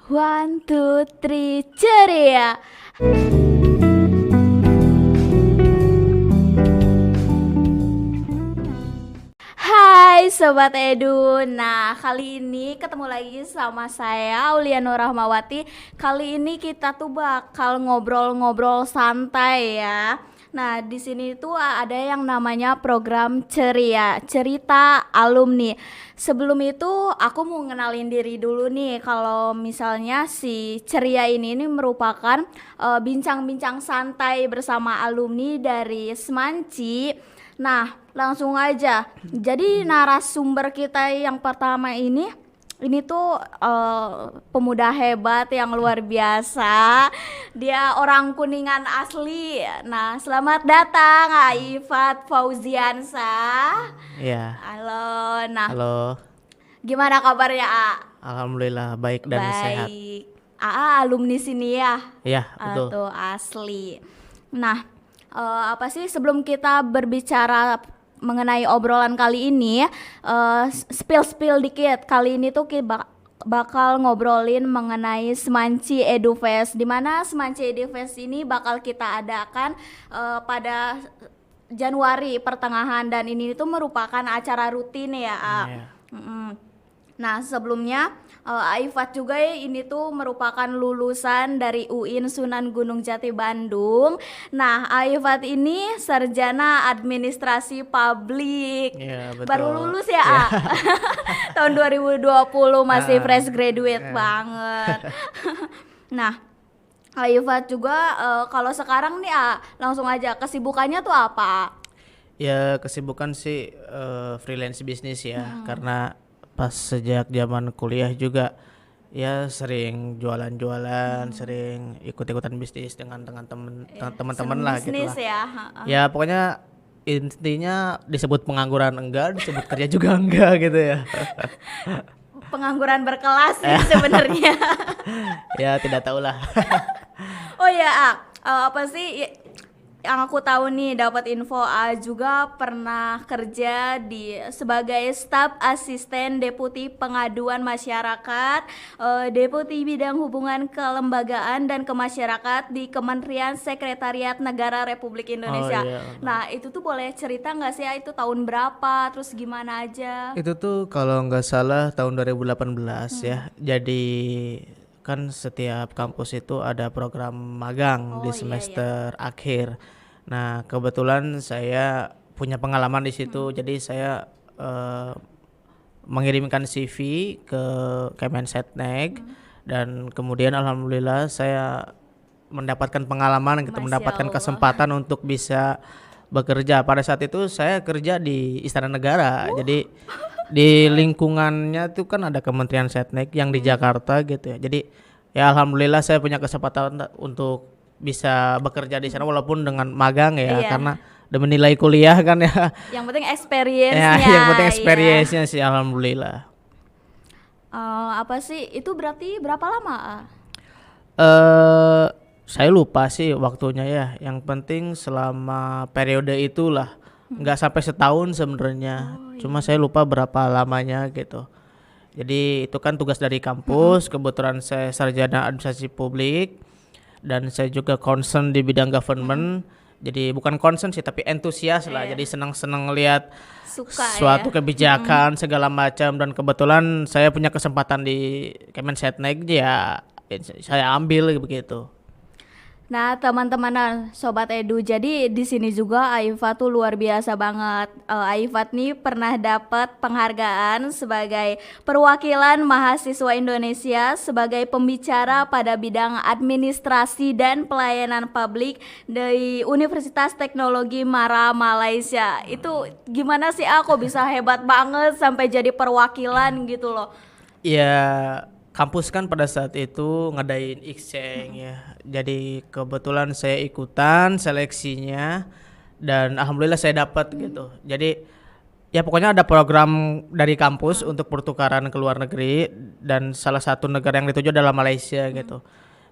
One, two, three, ceria. Hai Sobat Edu. Nah, kali ini ketemu lagi sama saya Auliano Rahmawati. Kali ini kita tuh bakal ngobrol-ngobrol santai ya. Nah, di sini tuh ada yang namanya program Ceria, cerita alumni. Sebelum itu aku mau ngenalin diri dulu nih. Kalau misalnya si Ceria ini merupakan bincang-bincang santai bersama alumni dari Semanci. Nah, langsung aja. Jadi narasumber kita yang pertama ini tuh pemuda hebat yang luar biasa. Dia orang Kuningan asli. Nah, selamat datang Aifat Fauziansah. Iya, Halo. Nah, halo. gimana kabarnya, A? Alhamdulillah baik dan sehat. Baik. AA alumni sini ya? Iya, betul. Atau asli. Nah, apa sih sebelum kita berbicara mengenai obrolan kali ini, spill dikit. Kali ini tuh kita bakal ngobrolin mengenai Semanci EduFest, di mana Semanci EduFest ini bakal kita adakan pada Januari pertengahan, dan ini tuh merupakan acara rutin ya. Iya. Nah, sebelumnya Aifat juga ini tuh merupakan lulusan dari UIN Sunan Gunung Jati Bandung. Nah, Aifat ini sarjana administrasi publik. Iya, betul. Baru lulus ya, Iya. A? Tahun 2020 masih fresh graduate banget. Nah, Aifat juga kalau sekarang nih, A, langsung aja kesibukannya tuh apa? Ya, kesibukan sih freelance bisnis ya, karena pas sejak zaman kuliah juga ya sering jualan-jualan, sering ikut-ikutan bisnis dengan teman-teman lah gitu Bisnis lah. ya. Ya, pokoknya intinya disebut pengangguran enggak, disebut kerja juga enggak gitu ya. Pengangguran berkelas sih sebenarnya. Ya, tidak tahu lah. Oh ya, apa sih yang aku tahu nih, dapat info, A juga pernah kerja sebagai staf asisten deputi pengaduan masyarakat, deputi bidang hubungan kelembagaan dan kemasyarakat di Kementerian Sekretariat Negara Republik Indonesia. Oh, iya. Nah, itu tuh boleh cerita nggak sih, itu tahun berapa, terus gimana aja? Itu tuh kalau nggak salah tahun 2018 ya. Jadi kan setiap kampus itu ada program magang di Oh, iya, semester akhir. Nah, kebetulan saya punya pengalaman di situ. Jadi saya mengirimkan CV ke Kemensetnek dan kemudian alhamdulillah saya mendapatkan pengalaman gitu, Masya mendapatkan Allah. kesempatan untuk bisa bekerja. Pada saat itu saya kerja di Istana Negara. Jadi di lingkungannya tuh kan ada Kementerian Setnek yang di Jakarta gitu ya. Jadi ya alhamdulillah saya punya kesempatan untuk bisa bekerja di sana walaupun dengan magang ya, Iya. karena demi nilai kuliah kan ya. Yang penting Ya, experience-nya. yang penting iya. experience-nya sih alhamdulillah. Apa sih itu, berarti berapa lama, A? Saya lupa sih waktunya ya. Yang penting selama periode itulah, nggak sampai setahun sebenarnya. Cuma saya lupa berapa lamanya gitu. Jadi itu kan tugas dari kampus. Kebetulan saya sarjana administrasi publik dan saya juga concern di bidang government. Jadi bukan concern sih tapi antusias lah. Jadi senang-senang lihat Suka suatu ya. kebijakan segala macam, dan kebetulan saya punya kesempatan di Kemensetnek ya saya ambil begitu. Nah, teman-teman Sobat Edu, jadi di sini juga Aifat tuh luar biasa banget. Aifat nih pernah dapat penghargaan sebagai perwakilan mahasiswa Indonesia sebagai pembicara pada bidang administrasi dan pelayanan publik dari Universitas Teknologi Mara, Malaysia. Itu gimana sih, aku bisa hebat banget sampai jadi perwakilan gitu loh. Ya, kampus kan pada saat itu ngadain exchange ya. Jadi kebetulan saya ikutan seleksinya dan alhamdulillah saya dapat gitu. Jadi ya pokoknya ada program dari kampus untuk pertukaran ke luar negeri dan salah satu negara yang dituju adalah Malaysia gitu.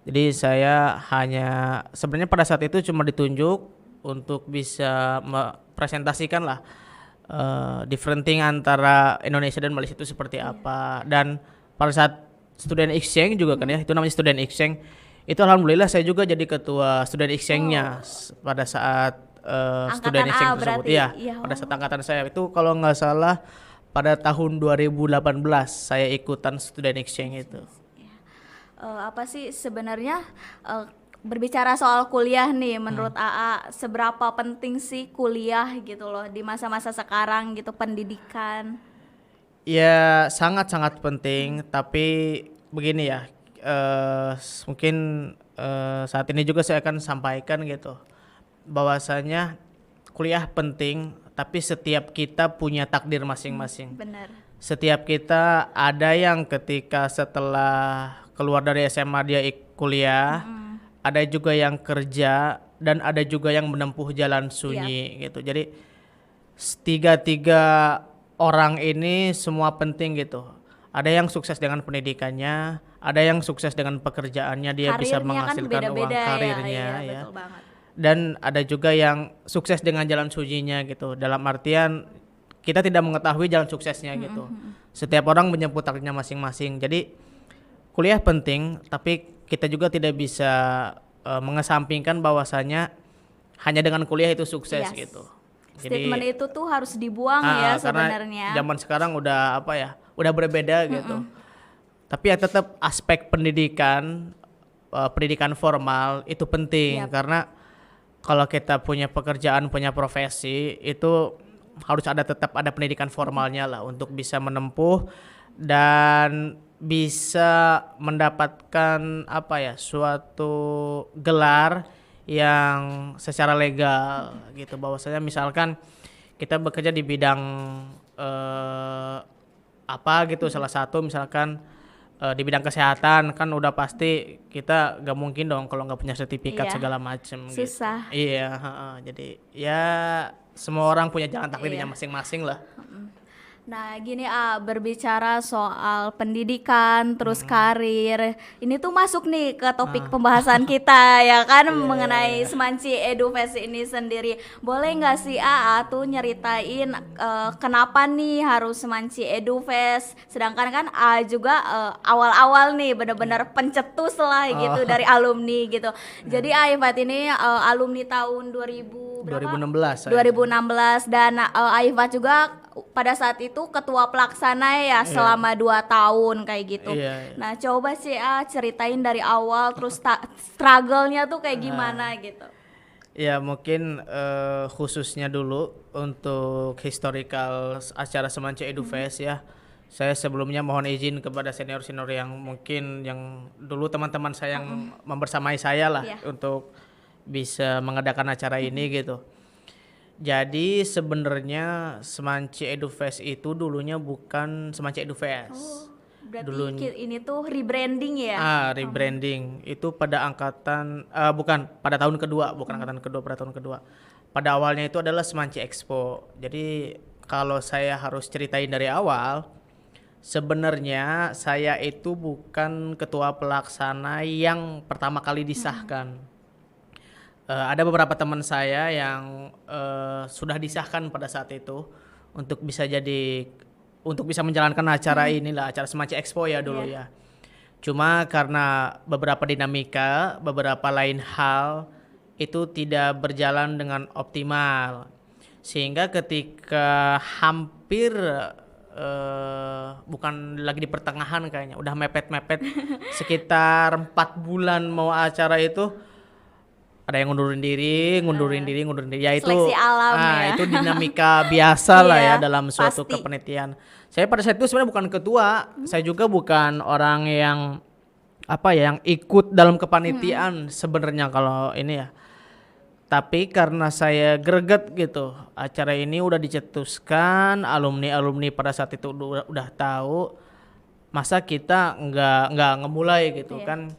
Jadi saya hanya sebenarnya pada saat itu cuma ditunjuk untuk bisa presentasikan lah different thing antara Indonesia dan Malaysia itu seperti apa. Dan pada saat student exchange juga kan ya, itu namanya student exchange. Itu alhamdulillah saya juga jadi ketua student exchange-nya pada saat student Angkatan A exchange tersebut. berarti. Iya, Iya. pada saat angkatan saya itu kalau nggak salah pada tahun 2018 saya ikutan student exchange itu. Apa sih sebenarnya berbicara soal kuliah nih, menurut AA seberapa penting sih kuliah gitu loh di masa-masa sekarang gitu, pendidikan? Ya sangat-sangat penting, tapi begini ya, mungkin saat ini juga saya akan sampaikan gitu, bahwasanya kuliah penting, tapi setiap kita punya takdir masing-masing. Benar. Setiap kita ada yang ketika setelah keluar dari SMA dia kuliah, ada juga yang kerja, dan ada juga yang menempuh jalan sunyi gitu. Jadi tiga orang ini semua penting gitu. Ada yang sukses dengan pendidikannya, ada yang sukses dengan pekerjaannya, dia bisa Karirnya kan menghasilkan uang beda-beda karirnya ya, ya. betul banget. Dan ada juga yang sukses dengan jalan sunyinya gitu. Dalam artian kita tidak mengetahui jalan suksesnya gitu. Setiap orang menyebut takdirnya masing-masing. Jadi kuliah penting, tapi kita juga tidak bisa mengesampingkan bahwasanya hanya dengan kuliah itu sukses Yes. gitu. Statement itu tuh harus dibuang ya karena sebenarnya. zaman sekarang udah apa ya, udah berbeda gitu. Tapi ya tetap aspek pendidikan, pendidikan formal itu penting. Karena kalau kita punya pekerjaan, punya profesi, itu harus tetap ada pendidikan formalnya lah untuk bisa menempuh dan bisa mendapatkan apa ya, suatu gelar yang secara legal gitu. Bahwasanya misalkan kita bekerja di bidang apa gitu, salah satu misalkan di bidang kesehatan, kan udah pasti kita gak mungkin dong kalau nggak punya sertifikat segala macem. Susah. Gitu. Iya, jadi ya semua orang punya jalan takdirnya masing-masing lah. Nah gini berbicara soal pendidikan terus karir, ini tuh masuk nih ke topik pembahasan kita ya kan, mengenai Semanci Edufest ini sendiri. Boleh nggak sih tuh nyeritain kenapa nih harus Semanci Edufest, sedangkan kan juga awal-awal nih bener-bener pencetus lah gitu dari alumni gitu. Jadi Aifat ini alumni tahun 2016 dan Aifat juga pada saat itu ketua pelaksana ya selama 2 tahun kayak gitu. Nah coba sih ceritain dari awal terus struggle-nya tuh kayak gimana gitu. Ya mungkin khususnya dulu untuk historical acara Semanci Edufest ya. Saya sebelumnya mohon izin kepada senior-senior yang mungkin yang dulu teman-teman saya yang membersamai saya lah untuk bisa mengadakan acara ini gitu. Jadi sebenarnya Semanci Edufest itu dulunya bukan Semanci Edufest. Berarti Dulunya, ini tuh rebranding ya? Rebranding. Itu pada angkatan bukan pada tahun kedua, bukan angkatan kedua, pada tahun kedua. Pada awalnya itu adalah Semanci Expo. Jadi kalau saya harus ceritain dari awal, sebenarnya saya itu bukan ketua pelaksana yang pertama kali disahkan. Ada beberapa teman saya yang sudah disahkan pada saat itu untuk bisa menjalankan acara inilah, acara Semanci Expo ya dulu ya. Cuma karena beberapa dinamika, beberapa lain hal itu tidak berjalan dengan optimal, sehingga ketika hampir bukan lagi di pertengahan kayaknya, udah mepet-mepet sekitar 4 bulan mau acara itu, ada yang ngundurin diri. Ya itu seleksi alam itu dinamika biasa lah ya dalam suatu kepanitiaan. Saya pada saat itu sebenarnya bukan ketua, saya juga bukan orang yang yang ikut dalam kepanitiaan sebenarnya kalau ini ya. Tapi karena saya greget gitu, acara ini udah dicetuskan, alumni pada saat itu udah tahu, masa kita nggak ngemulai gitu kan,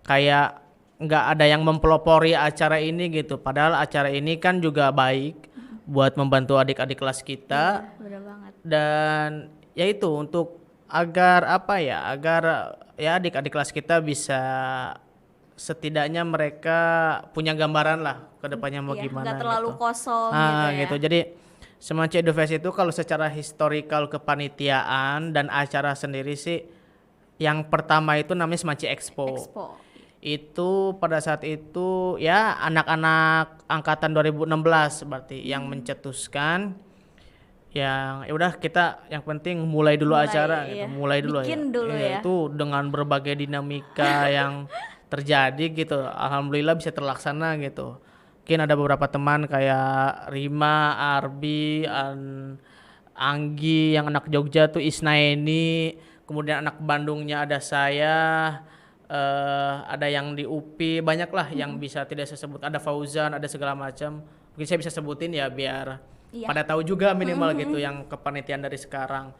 kayak nggak ada yang mempelopori acara ini gitu. Padahal acara ini kan juga baik buat membantu adik-adik kelas kita. Bener banget. Dan ya itu untuk agar adik-adik kelas kita bisa setidaknya mereka punya gambaran lah ke depannya mau gimana. Nggak terlalu gitu. kosong gitu. Jadi Semanci Edufest itu kalau secara historical kepanitiaan dan acara sendiri sih Yang pertama itu namanya Semanci Expo. Expo. Itu pada saat itu ya anak-anak angkatan 2016 berarti yang mencetuskan, yang ya udah kita yang penting mulai dulu acara gitu, Iya. mulai dulu Bikin dulu Iya, ya. itu dengan berbagai dinamika yang terjadi gitu, alhamdulillah bisa terlaksana gitu. Mungkin ada beberapa teman kayak Rima, Arbi, Anggi yang anak Jogja tuh Isnaini, kemudian anak Bandungnya ada saya, ada yang di UPI, banyak lah yang bisa tidak saya sebut, ada Fauzan, ada segala macam. Mungkin saya bisa sebutin ya biar Iya. pada tahu juga minimal gitu yang kepanitiaan dari sekarang.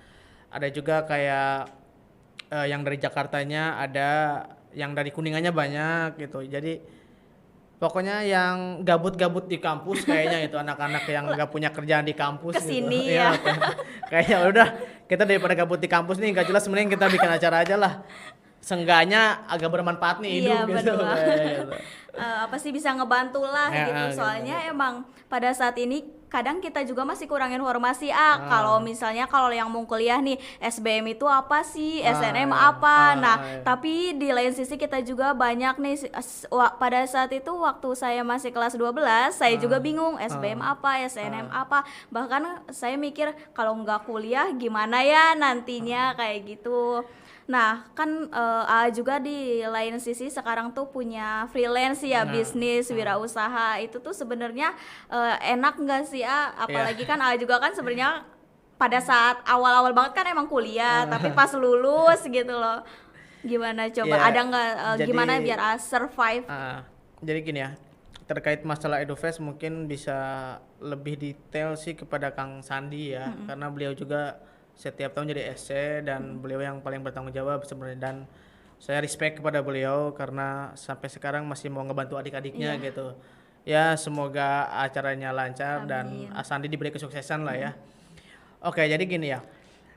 Ada juga kayak yang dari Jakartanya ada, yang dari Kuningannya banyak gitu. Jadi pokoknya yang gabut-gabut di kampus kayaknya itu anak-anak yang nggak punya kerjaan di kampus Kesini gitu. ya. Kayaknya udah kita daripada gabut di kampus nih nggak jelas, mending kita bikin acara aja lah. Seenggaknya agak bermanfaat nih hidup Iya, gitu. benar. Kayak gitu. Apa sih bisa ngebantu lah Ya, gitu. gitu. Soalnya emang pada saat ini kadang kita juga masih kurang informasi kalau misalnya kalau yang mau kuliah nih SBM itu apa sih, SNM iya. apa. Nah, Iya. tapi di lain sisi kita juga banyak nih pada saat itu waktu saya masih kelas 12, saya juga bingung SBM apa, SNM apa. Bahkan saya mikir kalau nggak kuliah gimana ya nantinya kayak gitu. Nah, kan AA juga di lain sisi sekarang tuh punya freelance ya, bisnis, wirausaha. Itu tuh sebenarnya enak nggak sih, A? Apalagi kan AA juga kan sebenarnya pada saat awal-awal banget kan emang kuliah, tapi pas lulus gitu loh. Gimana coba? Iya, Ada nggak jadi- gimana biar AA survive? Jadi gini ya, terkait masalah EduFest mungkin bisa lebih detail sih kepada Kang Sandi ya, karena beliau juga setiap tahun jadi SC dan beliau yang paling bertanggung jawab sebenarnya, dan saya respect kepada beliau karena sampai sekarang masih mau ngebantu adik-adiknya gitu. Ya semoga acaranya lancar dan Sandi diberi kesuksesan lah ya. Oke, jadi gini ya.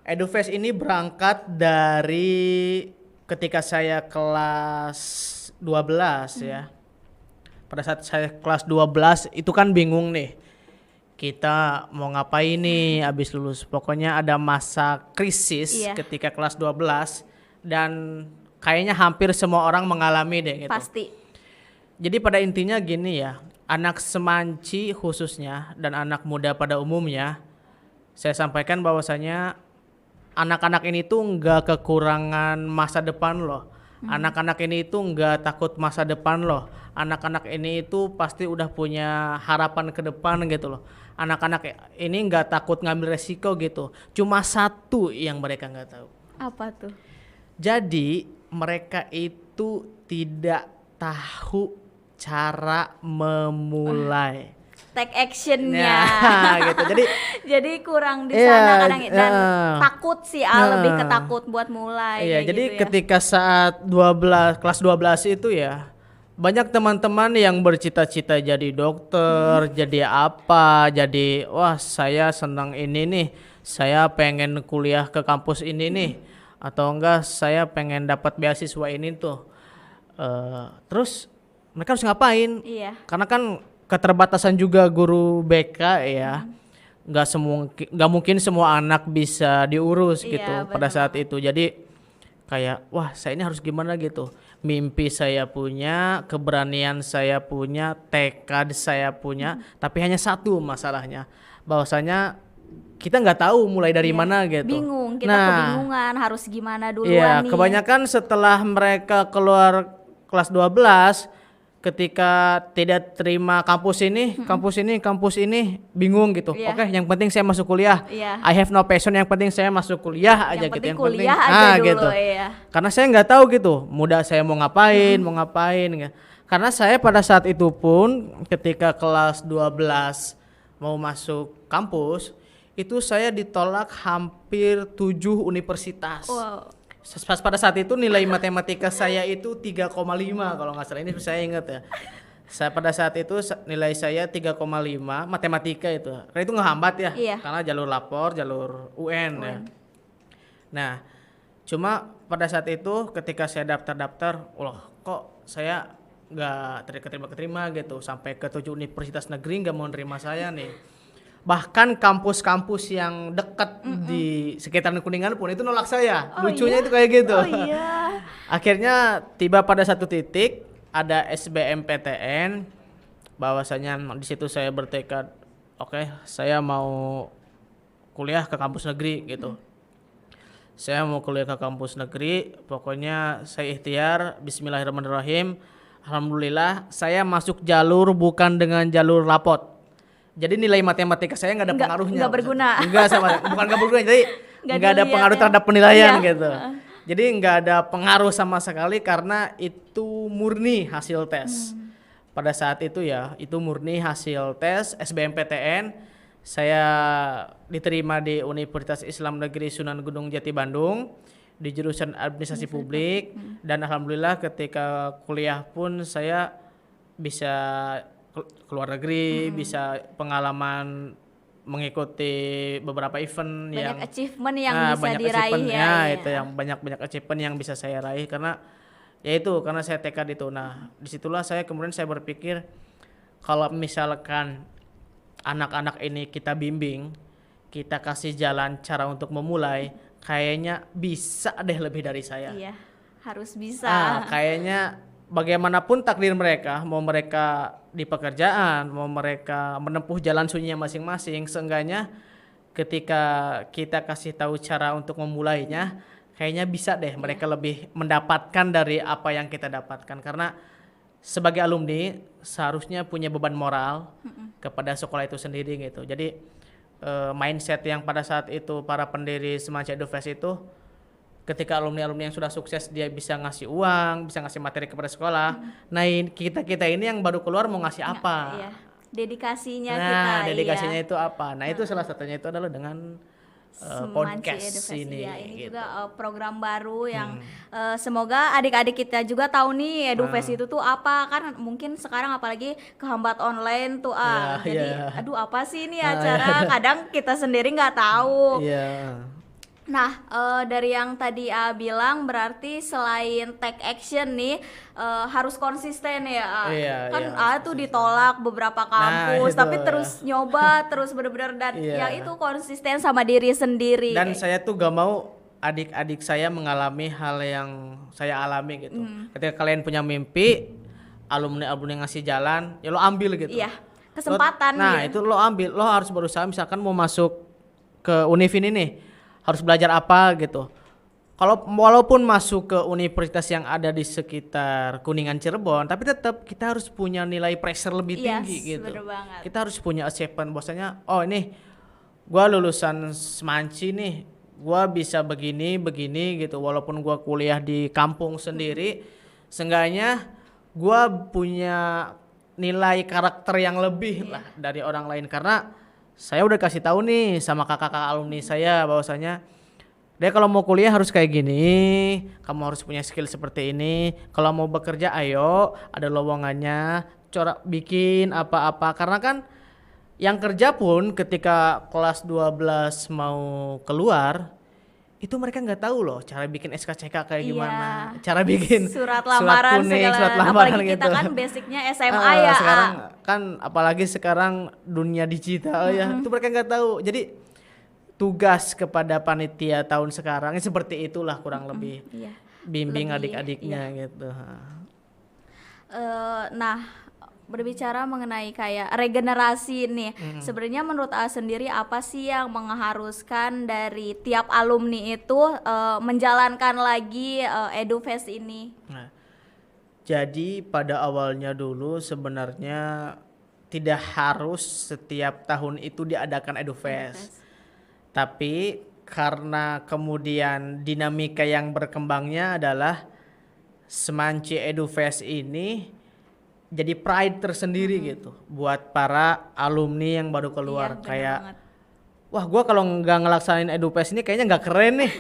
EduFest ini berangkat dari ketika saya kelas 12 ya. Pada saat saya kelas 12 itu kan bingung nih. Kita mau ngapain nih abis lulus. Pokoknya ada masa krisis ketika kelas 12 dan kayaknya hampir semua orang mengalami deh gitu. Pasti. Jadi pada intinya gini ya, anak Semanci khususnya dan anak muda pada umumnya, saya sampaikan bahwasanya anak-anak ini tuh nggak kekurangan masa depan loh. Anak-anak ini itu nggak takut masa depan loh. Anak-anak ini itu pasti udah punya harapan ke depan gitu loh. Anak-anak ini nggak takut ngambil resiko gitu. Cuma satu yang mereka nggak tahu. Apa tuh? Jadi mereka itu tidak tahu cara memulai. Take actionnya. Gitu. Jadi kurang di Iya, sana kadang dan takut sih lebih ketakut buat mulai Iya, kayak jadi gitu ya. ketika saat 12 kelas 12 itu ya banyak teman-teman yang bercita-cita jadi dokter, jadi apa, jadi wah saya senang ini nih, saya pengen kuliah ke kampus ini nih, atau enggak saya pengen dapat beasiswa ini tuh. Terus mereka harus ngapain? Iya. Karena kan keterbatasan juga guru BK ya. Nggak mungkin semua anak bisa diurus Iya, gitu benar pada saat itu. Jadi kayak wah saya ini harus gimana gitu. Mimpi saya punya, keberanian saya punya, tekad saya punya, tapi hanya satu masalahnya, bahwasanya kita nggak tahu mulai dari mana gitu. Bingung, kita Nah, kebingungan harus gimana duluan iya, nih. kebanyakan setelah mereka keluar kelas 12 ketika tidak terima kampus ini bingung gitu. Iya. Oke, yang penting saya masuk kuliah. Iya. I have no passion, yang penting saya masuk kuliah aja Yang gitu. penting kuliah aja dulu gitu. ya. Karena saya nggak tahu gitu, muda saya mau ngapain, gitu. Karena saya pada saat itu pun ketika kelas 12 mau masuk kampus, itu saya ditolak hampir 7 universitas. Wow. Pas pada saat itu nilai matematika saya itu 3,5 kalau nggak salah, ini saya ingat ya. Saya pada saat itu nilai saya 3,5 matematika itu. Karena itu ngehambat ya. Iya. Karena jalur lapor, jalur UN ya. Nah, cuma pada saat itu ketika saya daftar, loh kok saya nggak keterima gitu, sampai ke 7 universitas negeri nggak mau nerima saya nih. Bahkan kampus-kampus yang dekat di sekitaran Kuningan pun itu nolak saya. Oh Lucunya iya? itu kayak gitu. Oh iya. Akhirnya tiba pada satu titik ada SBMPTN, bahwasanya di situ saya bertekad, oke, saya mau kuliah ke kampus negeri gitu. Saya mau kuliah ke kampus negeri, pokoknya saya ikhtiar, bismillahirrahmanirrahim. Alhamdulillah saya masuk jalur bukan dengan jalur rapot. Jadi nilai matematika saya nggak ada pengaruhnya. Nggak berguna. Enggak sama, bukan nggak berguna. Jadi nggak ada dilihat pengaruh ya. terhadap penilaian Iya. gitu. Jadi nggak ada pengaruh sama sekali karena itu murni hasil tes. Pada saat itu ya, itu murni hasil tes SBMPTN. Saya diterima di Universitas Islam Negeri Sunan Gunung Jati Bandung di jurusan Administrasi Publik, dan alhamdulillah ketika kuliah pun saya bisa keluar negeri, bisa pengalaman mengikuti beberapa event Banyak yang achievement yang bisa banyak diraih achievement, ya. Iya. itu yang banyak achievement yang bisa saya raih karena ya itu karena saya tekad itu. Nah, disitulah saya kemudian saya berpikir kalau misalkan anak-anak ini kita bimbing, kita kasih jalan cara untuk memulai, kayaknya bisa deh lebih dari saya. Iya, harus bisa. Kayaknya bagaimanapun takdir mereka, mau mereka di pekerjaan, mau mereka menempuh jalan sunyinya masing-masing, seenggaknya ketika kita kasih tahu cara untuk memulainya, kayaknya bisa deh mereka lebih mendapatkan dari apa yang kita dapatkan. Karena sebagai alumni seharusnya punya beban moral kepada sekolah itu sendiri gitu. Jadi mindset yang pada saat itu para pendiri Semanci Edufest itu, ketika alumni-alumni yang sudah sukses dia bisa ngasih uang, bisa ngasih materi kepada sekolah. Nah, kita ini yang baru keluar mau ngasih apa? Iya. Dedikasinya Nah, kita. dedikasinya iya. itu apa? Nah, itu salah satunya itu adalah dengan Semanci podcast Edukasi. ini. Ya, ini gitu. juga program baru yang semoga adik-adik kita juga tahu nih Edufest itu tuh apa, kan mungkin sekarang apalagi kehambat online tuh Ya, jadi ya. aduh apa sih ini acara, kadang kita sendiri nggak tahu. Iya. Nah, dari yang tadi A bilang berarti selain take action nih harus konsisten ya. A. Iya, Kan iya, A tuh ditolak beberapa kampus, itu, tapi terus nyoba, terus bener-bener dan Iya. ya itu konsisten sama diri sendiri. Dan saya tuh gak mau adik-adik saya mengalami hal yang saya alami gitu. Ketika kalian punya mimpi, alumni-alumni ngasih jalan, ya lo ambil gitu. Iya, kesempatan. Nah, gitu. itu lo ambil, lo harus berusaha. Misalkan mau masuk ke univ ini nih, harus belajar apa gitu. Walaupun masuk ke universitas yang ada di sekitar Kuningan Cirebon, tapi tetap kita harus punya nilai pressure lebih tinggi gitu. Bener banget. Kita harus punya achievement, bahwasanya oh ini gua lulusan Semanci nih, gua bisa begini gitu. Walaupun gua kuliah di kampung sendiri, seenggaknya gua punya nilai karakter yang lebih lah dari orang lain, karena saya udah kasih tahu nih sama kakak-kakak alumni saya bahwasanya dia kalau mau kuliah harus kayak gini, kamu harus punya skill seperti ini. Kalau mau bekerja ayo, ada lowongannya, coba bikin apa-apa. Karena kan yang kerja pun ketika kelas 12 mau keluar, itu mereka nggak tahu loh cara bikin SKCK kayak Iya. gimana, cara bikin surat lamaran kuning, segala. surat lamaran Apalagi kita gitu. kan basicnya SMA ya. Sekarang kan apalagi sekarang dunia digital ya, itu mereka nggak tahu. Jadi tugas kepada panitia tahun sekarang seperti itulah kurang lebih, Iya. bimbing Lebih, adik-adiknya gitu. Nah, berbicara mengenai kayak regenerasi nih, sebenarnya menurut A sendiri apa sih yang mengharuskan dari tiap alumni itu menjalankan lagi Edufest ini? Nah, jadi pada awalnya dulu sebenarnya tidak harus setiap tahun itu diadakan Edufest. Tapi karena kemudian dinamika yang berkembangnya adalah Semanci Edufest ini jadi pride tersendiri gitu buat para alumni yang baru keluar. Iya, bener Kayak banget. wah, gua kalau nggak ngelaksanain Edufest ini kayaknya nggak keren nih.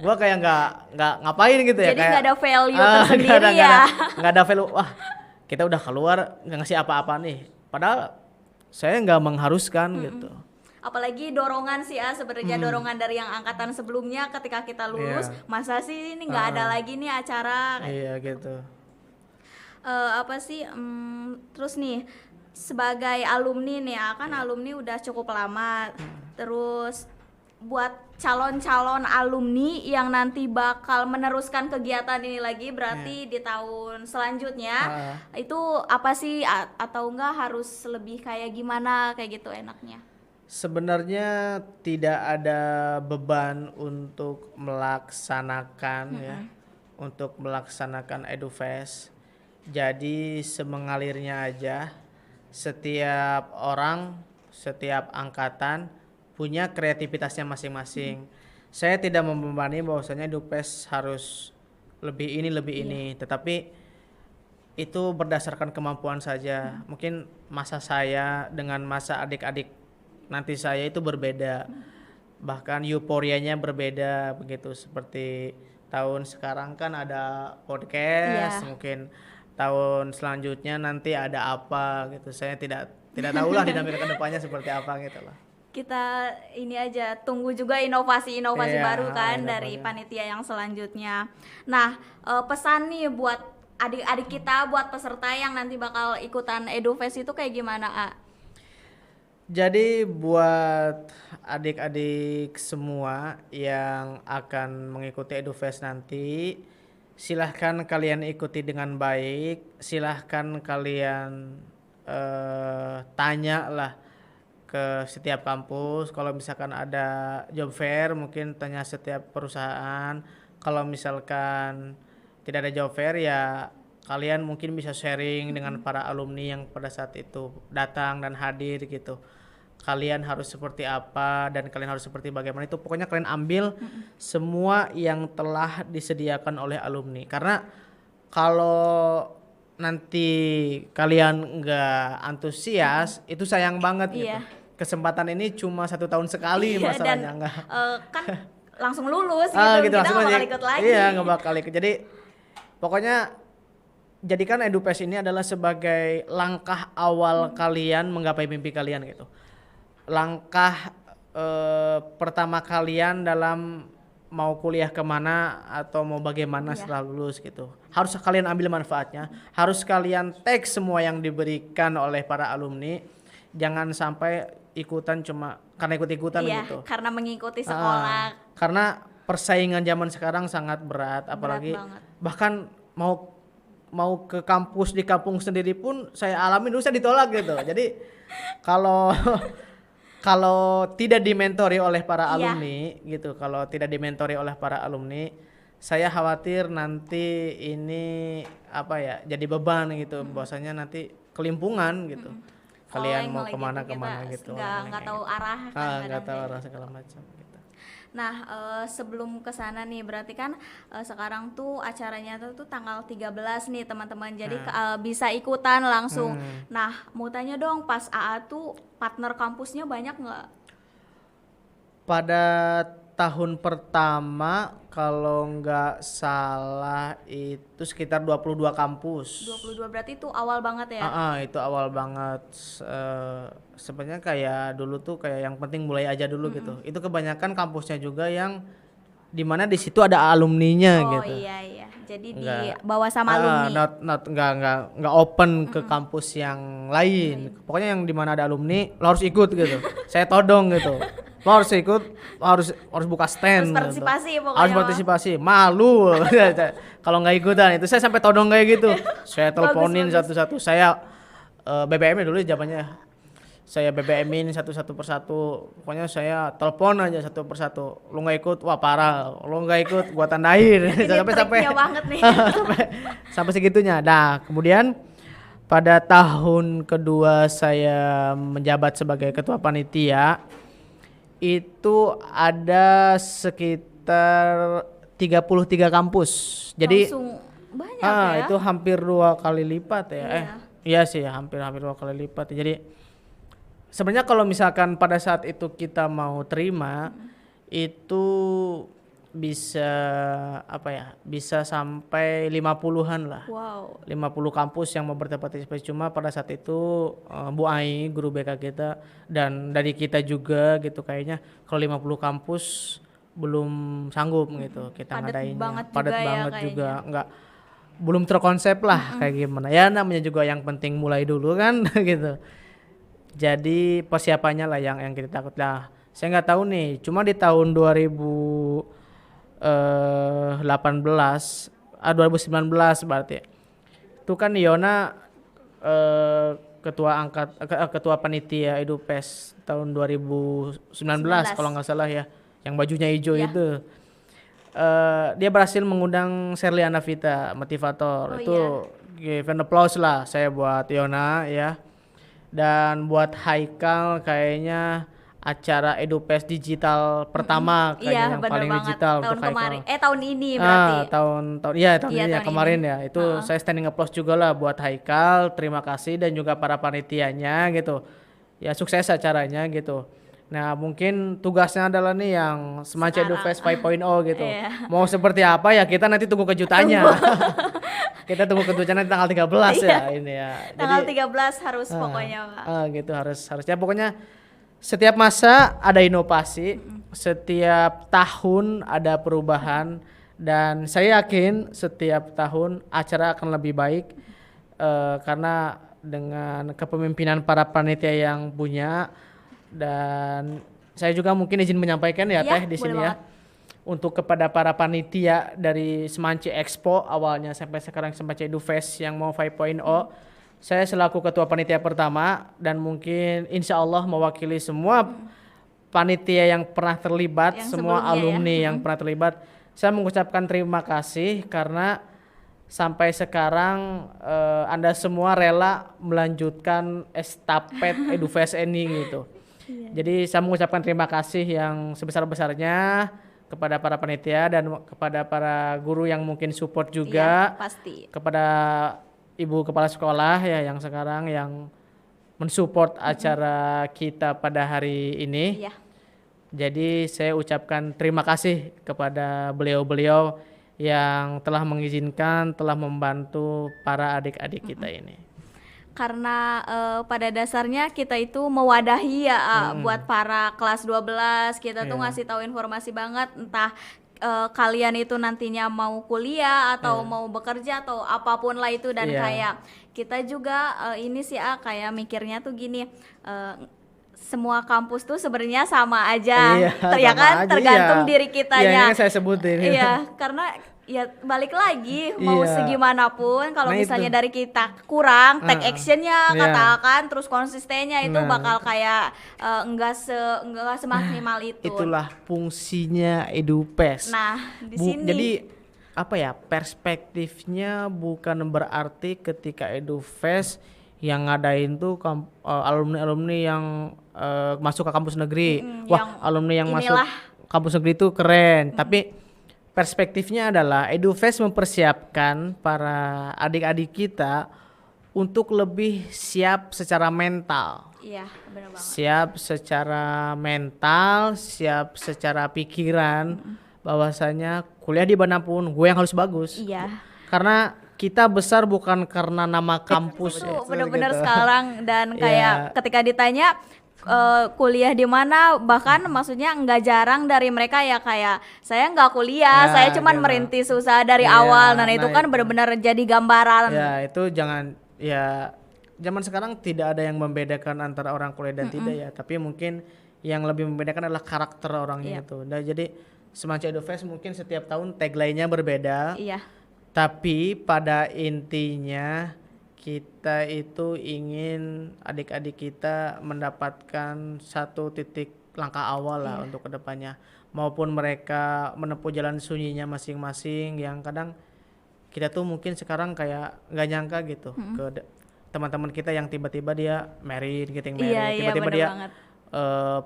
Gua kayak nggak ngapain gitu ya. Jadi Kayak nggak ada value tersendiri ya. Nggak ada value. Wah, kita udah keluar nggak ngasih apa-apa nih. Padahal saya nggak mengharuskan gitu. Apalagi dorongan sih sebenarnya dorongan dari yang angkatan sebelumnya ketika kita lulus, Iya. masa sih ini nggak ada lagi nih acara. Iya gitu. Apa sih terus nih sebagai alumni nih ya, kan alumni udah cukup lama. Terus buat calon-calon alumni yang nanti bakal meneruskan kegiatan ini lagi, berarti di tahun selanjutnya itu apa sih, atau enggak harus lebih kayak gimana kayak gitu enaknya? Sebenarnya tidak ada beban untuk melaksanakan ya, untuk melaksanakan EduFest. Jadi semengalirnya aja. Setiap orang, setiap angkatan punya kreativitasnya masing-masing. Saya tidak membebani bahwasanya EduFest harus lebih ini, tetapi itu berdasarkan kemampuan saja. Mungkin masa saya dengan masa adik-adik nanti saya itu berbeda, bahkan euforianya berbeda begitu. Seperti tahun sekarang kan ada podcast, mungkin tahun selanjutnya nanti ada apa gitu. Saya tidak tahulah dinamika kedepannya seperti apa gitu loh. Kita ini aja tunggu juga inovasi-inovasi Iya, baru kan inovasi. dari panitia yang selanjutnya. Nah, pesan nih buat adik-adik kita, buat peserta yang nanti bakal ikutan EduFest itu kayak gimana, A? Jadi buat adik-adik semua yang akan mengikuti EduFest nanti, silahkan kalian ikuti dengan baik, silahkan kalian tanya lah ke setiap kampus. Kalau misalkan ada job fair mungkin tanya setiap perusahaan. Kalau misalkan tidak ada job fair ya kalian mungkin bisa sharing dengan para alumni yang pada saat itu datang dan hadir gitu. Kalian harus seperti apa dan kalian harus seperti bagaimana, itu pokoknya kalian ambil semua yang telah disediakan oleh alumni. Karena kalau nanti kalian nggak antusias itu sayang banget gitu. Kesempatan ini cuma 1 tahun sekali masalahnya, dan enggak kan langsung lulus gitu, kita langsung nggak bakal aja. ikut lagi. Iya, nggak bakal ikut. Jadi pokoknya jadikan EduFest ini adalah sebagai langkah awal kalian menggapai mimpi kalian gitu. Langkah pertama kalian dalam mau kuliah kemana atau mau bagaimana setelah lulus gitu. Harus kalian ambil manfaatnya, harus kalian take semua yang diberikan oleh para alumni. Jangan sampai ikutan cuma karena ikut-ikutan gitu. Karena mengikuti sekolah. Karena persaingan zaman sekarang sangat berat, apalagi bahkan mau ke kampus di kampung sendiri pun saya alami dulu, saya ditolak gitu. Jadi kalau tidak dimentori oleh para alumni gitu, kalau tidak dimentori oleh para alumni, saya khawatir nanti ini apa ya, jadi beban gitu, bahwasanya nanti kelimpungan gitu. Kalian mau kemana gitu, nggak tahu arah kan, nggak tahu arah segala macam gitu. Nah, sebelum kesana nih, berarti kan sekarang tuh acaranya tuh tanggal 13 nih teman-teman, jadi bisa ikutan langsung. Nah, mau tanya dong, pas AA tuh partner kampusnya banyak nggak? Pada tahun pertama kalau nggak salah itu sekitar 22 kampus. 22 berarti itu awal banget ya? Itu awal banget. Sebenarnya kayak dulu tuh kayak yang penting mulai aja dulu gitu. Itu kebanyakan kampusnya juga yang dimana di situ ada alumninya gitu. Oh iya, jadi dibawa sama alumni. Nggak open ke kampus yang lain. Pokoknya yang dimana ada alumni lo harus ikut gitu. Saya todong gitu. Lo harus ikut, harus buka stand. Harus partisipasi gitu. pokoknya. Harus partisipasi. Malu kalau nggak ikutan. Itu saya sampai todong kayak gitu. Saya teleponin satu-satu. Saya BBM dulu zamannya. Saya BBM-in satu persatu. Pokoknya saya telepon aja satu persatu. Lu nggak ikut, wah parah. Lu nggak ikut, gua tandain. sampai banget nih. sampai segitunya. Nah, kemudian pada tahun kedua saya menjabat sebagai ketua panitia, itu ada sekitar 33 kampus. Jadi langsung banyak ya. Itu hampir 2 kali lipat ya. Iya sih, hampir 2 kali lipat. Jadi sebenarnya kalau misalkan pada saat itu kita mau terima, itu bisa bisa sampai 50-an lah. Wow. 50 kampus yang mau berpartisipasi. Cuma pada saat itu Bu Ai, guru BK kita, dan dari kita juga gitu, kayaknya kalau 50 kampus belum sanggup gitu kita ngadainnya. Padat banget juga. belum terkonsep lah kayak gimana. Ya namanya juga yang penting mulai dulu kan gitu. Jadi persiapannya lah yang kita takut lah. Saya nggak tahu nih, cuma di tahun 2019 berarti. Itu kan Yona ketua panitia EduFest tahun 2019 kalau nggak salah ya, yang bajunya hijau Ya. itu. Dia berhasil mengundang Sherly Anavita, motivator. Oh, Itu give an applause lah saya buat Yona ya. Dan buat Haikal kayaknya acara EduFest digital pertama kayaknya Iya, yang bener paling banget. digital Tahun untuk Haikal. kemarin, tahun ini berarti. Tahun ini Iya, ya tahun kemarin ini. ya. Itu saya standing applause juga lah buat Haikal, terima kasih, dan juga para panitianya gitu. Ya sukses acaranya gitu. Nah, mungkin tugasnya adalah nih yang semacam Sekarang. EduFest 5.0 gitu. Iya. Mau seperti apa ya kita nanti tunggu kejutannya. Kita tunggu kejutannya tanggal 13 ya ini ya. Tanggal 13 harus pokoknya, Pak. Gitu harusnya pokoknya setiap masa ada inovasi, setiap tahun ada perubahan, dan saya yakin setiap tahun acara akan lebih baik karena dengan kepemimpinan para panitia yang punya. Dan saya juga mungkin izin menyampaikan ya Iya, Teh di boleh sini ya. banget. Untuk kepada para panitia dari Semance Expo awalnya sampai sekarang Semance EduFest yang mau 5.0, saya selaku ketua panitia pertama dan mungkin insya Allah mewakili semua panitia yang pernah terlibat, Yang semua sebelumnya alumni yang pernah terlibat, saya mengucapkan terima kasih karena sampai sekarang Anda semua rela melanjutkan estafet EduFest ini gitu. Jadi saya mengucapkan terima kasih yang sebesar-besarnya kepada para panitia dan kepada para guru yang mungkin support juga, Iya, pasti. kepada ibu kepala sekolah ya yang sekarang yang mensupport acara kita pada hari ini. Iya. Jadi saya ucapkan terima kasih kepada beliau-beliau yang telah mengizinkan, telah membantu para adik-adik kita ini. Karena pada dasarnya kita itu mewadahi ya buat para kelas 12, kita tuh ngasih tahu informasi banget, entah kalian itu nantinya mau kuliah atau mau bekerja atau apapun lah itu, dan kayak kita juga ini sih kayak mikirnya tuh gini, semua kampus tuh sebenarnya sama aja, ya sama kan, aja, tergantung diri kitanya. Iya, saya sebutin. Iya, karena ya balik lagi mau Iya. segimanapun kalau Nah, misalnya itu. dari kita kurang take actionnya, Iya. katakan, terus konsistennya itu Nah. bakal kayak enggak semaksimal itu. Itulah fungsinya EduFest. Nah, di sini Jadi apa ya, perspektifnya bukan berarti ketika EduFest yang ngadain tuh alumni-alumni yang masuk ke kampus negeri. Wah, yang alumni yang masuk inilah. kampus negeri itu keren. Tapi perspektifnya adalah EduFest mempersiapkan para adik-adik kita untuk lebih siap secara mental. Iya, benar banget. Siap secara mental, siap secara pikiran, bahwasanya kuliah di manapun gue yang harus bagus. Iya. Karena kita besar bukan karena nama kampus Itu ya. benar-benar Gitu. sekarang, dan kayak ketika ditanya kuliah di mana, bahkan maksudnya nggak jarang dari mereka ya kayak saya nggak kuliah, Ya, saya cuman gitu. merintis usaha dari Iya, awal, dan itu nah kan itu. benar-benar jadi gambaran. Ya itu jangan, ya zaman sekarang tidak ada yang membedakan antara orang kuliah dan tidak ya, tapi mungkin yang lebih membedakan adalah karakter orangnya itu. Nah, jadi semacam EduFest mungkin setiap tahun tagline-nya berbeda, Iya. tapi pada intinya kita itu ingin adik-adik kita mendapatkan satu titik langkah awal lah untuk kedepannya, maupun mereka menempuh jalan sunyinya masing-masing yang kadang kita tuh mungkin sekarang kayak nggak nyangka gitu ke teman-teman kita yang tiba-tiba dia married, getting married, Iya, tiba-tiba bener dia banget.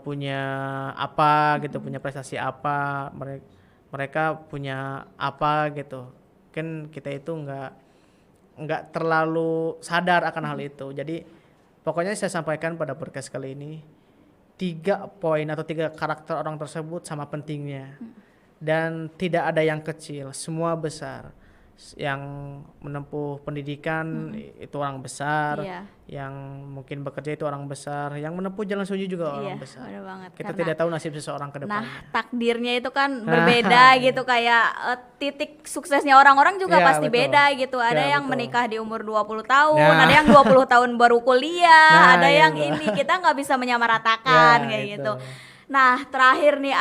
punya apa gitu, punya prestasi apa, mereka punya apa gitu. Kan kita itu nggak terlalu sadar akan hal itu. Jadi pokoknya saya sampaikan pada podcast kali ini 3 poin atau 3 karakter orang tersebut sama pentingnya, dan tidak ada yang kecil, semua besar. yang menempuh pendidikan itu orang besar, Iya. yang mungkin bekerja itu orang besar, yang menempuh jalan sunyi juga Iya, orang besar. bener banget. Kita Karena- tidak tahu nasib seseorang ke Nah, depannya. takdirnya itu kan berbeda gitu, kayak titik suksesnya orang-orang juga Iya, pasti betul. beda gitu. Ada Iya, yang betul. menikah di umur 20 tahun, Nah. ada yang 20 tahun baru kuliah, Nah, ada yang gitu. ini kita nggak bisa menyamaratakan Ya, kayak itu. gitu. Nah, terakhir nih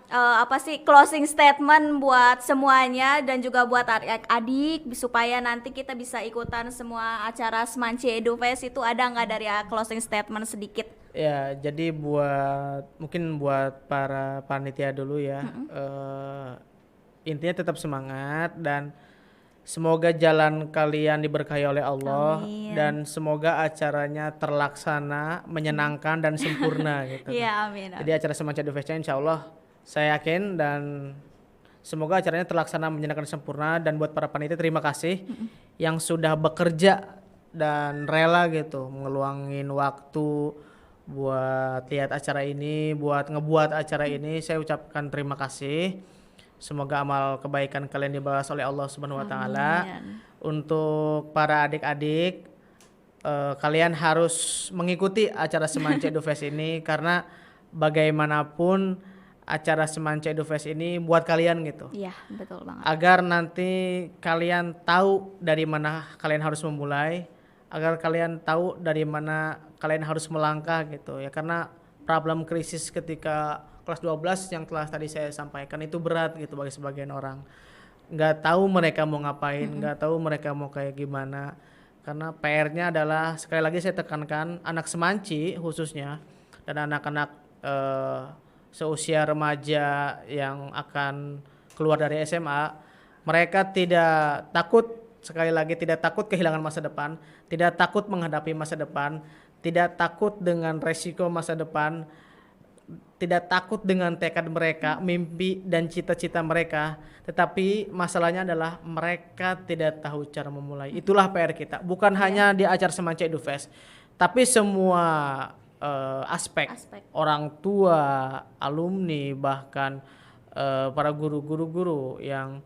apa sih closing statement buat semuanya dan juga buat adik-adik supaya nanti kita bisa ikutan semua acara Semanci Edu Fest, itu ada nggak dari closing statement sedikit? Ya, jadi mungkin buat para panitia dulu ya, intinya tetap semangat dan semoga jalan kalian diberkahi oleh Allah. Amin. Dan semoga acaranya terlaksana, menyenangkan dan sempurna gitu. Iya, amin. Jadi acara Semanci Edu Fest insya Allah saya yakin dan semoga acaranya terlaksana, menyenangkan, sempurna. Dan buat para panitia terima kasih yang sudah bekerja dan rela gitu ngeluangin waktu buat lihat acara ini, buat ngebuat acara ini. Saya ucapkan terima kasih. Semoga amal kebaikan kalian dibalas oleh Allah Subhanahu wa taala. Amin. Untuk para adik-adik, kalian harus mengikuti acara Semanci Edu Fest ini karena bagaimanapun acara Semanci Edu Fest ini buat kalian gitu. Iya, betul banget. Agar nanti kalian tahu dari mana kalian harus memulai, agar kalian tahu dari mana kalian harus melangkah gitu ya, karena problem krisis ketika kelas 12 yang telah tadi saya sampaikan itu berat gitu bagi sebagian orang. Nggak tahu mereka mau ngapain, nggak tahu mereka mau kayak gimana. Karena PR-nya adalah, sekali lagi saya tekankan, anak Semanci khususnya dan anak-anak seusia remaja yang akan keluar dari SMA, mereka tidak takut, sekali lagi tidak takut kehilangan masa depan, tidak takut menghadapi masa depan, tidak takut dengan resiko masa depan, tidak takut dengan tekad mereka, mimpi dan cita-cita mereka, tetapi masalahnya adalah mereka tidak tahu cara memulai. Itulah PR kita, bukan hanya di acara Semanci Edu Fest, tapi semua aspek, orang tua, alumni, bahkan para guru yang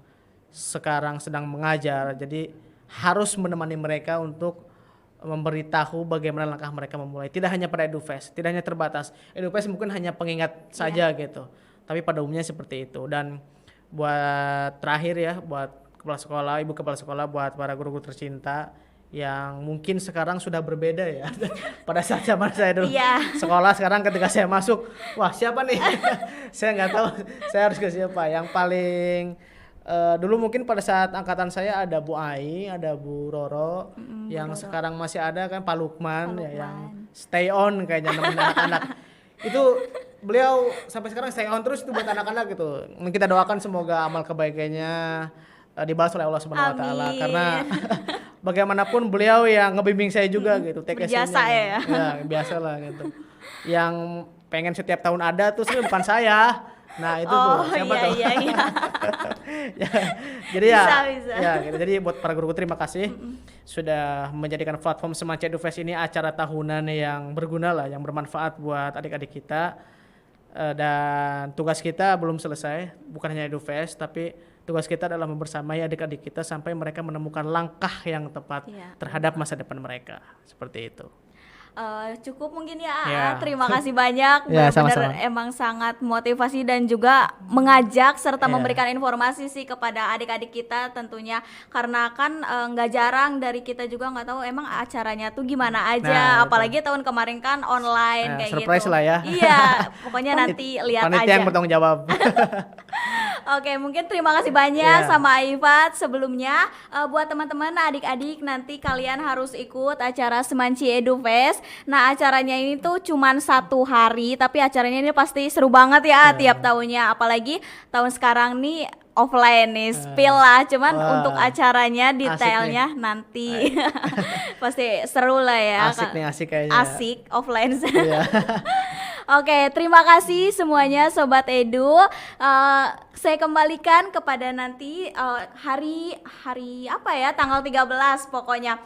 sekarang sedang mengajar. Jadi harus menemani mereka untuk memberitahu bagaimana langkah mereka memulai. Tidak hanya pada Edu Fest, tidak hanya terbatas. Edu Fest mungkin hanya pengingat saja gitu. Tapi pada umumnya seperti itu. Dan buat terakhir ya, buat kepala sekolah, ibu kepala sekolah, buat para guru-guru tercinta yang mungkin sekarang sudah berbeda ya. Pada saat zaman saya dulu sekolah, sekarang ketika saya masuk, wah siapa nih? Saya nggak tahu saya harus ke siapa. Yang paling dulu mungkin pada saat angkatan saya ada Bu Ai, ada Bu Roro, yang Bu Roro. sekarang masih ada kan Pak Lukman, ya, yang stay on kayaknya nemenin anak-anak. Itu beliau sampai sekarang stay on terus itu buat anak-anak gitu. Kita doakan semoga amal kebaikannya dibalas oleh Allah Subhanahu wa taala, karena bagaimanapun beliau yang ngebimbing saya juga gitu. Berjasa ya. Ya, biasa lah gitu. Yang pengen setiap tahun ada tuh sebenarnya bukan saya. Nah, itu tuh siapa tuh? Iya. Ya, jadi Bisa. ya gitu. Jadi buat para guru terima kasih sudah menjadikan platform Semanci Edu Fest ini acara tahunan yang berguna lah, yang bermanfaat buat adik-adik kita. Dan tugas kita belum selesai, bukan hanya Edu Fest, tapi tugas kita adalah membersamai adik-adik kita sampai mereka menemukan langkah yang tepat terhadap masa depan mereka. Seperti itu. Cukup mungkin ya. Terima kasih banyak, Ya, benar-benar sama-sama. emang sangat motivasi dan juga mengajak serta memberikan informasi sih kepada adik-adik kita tentunya, karena kan nggak jarang dari kita juga nggak tahu emang acaranya tuh gimana aja. Nah, apalagi tahun kemarin kan online kayak surprise gitu. lah ya. Iya, pokoknya nanti lihat Panitia aja. yang bertanggung jawab. Oke, mungkin terima kasih banyak sama Aifat sebelumnya. Buat teman-teman adik-adik, nanti kalian harus ikut acara Semanci Edu Fest. Nah, acaranya ini tuh cuman 1 hari, tapi acaranya ini pasti seru banget ya tiap tahunnya. Apalagi tahun sekarang nih offline nih, spill lah. Cuman untuk acaranya detailnya nanti pasti seru lah ya. Asik nih, asik kayaknya. Asik offline. Iya. Oke, terima kasih semuanya Sobat Edu. Saya kembalikan kepada nanti hari apa ya, tanggal 13 pokoknya.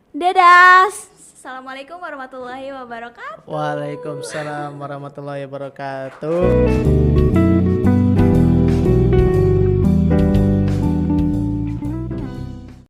Dadah. Assalamualaikum warahmatullahi wabarakatuh. Waalaikumsalam warahmatullahi wabarakatuh.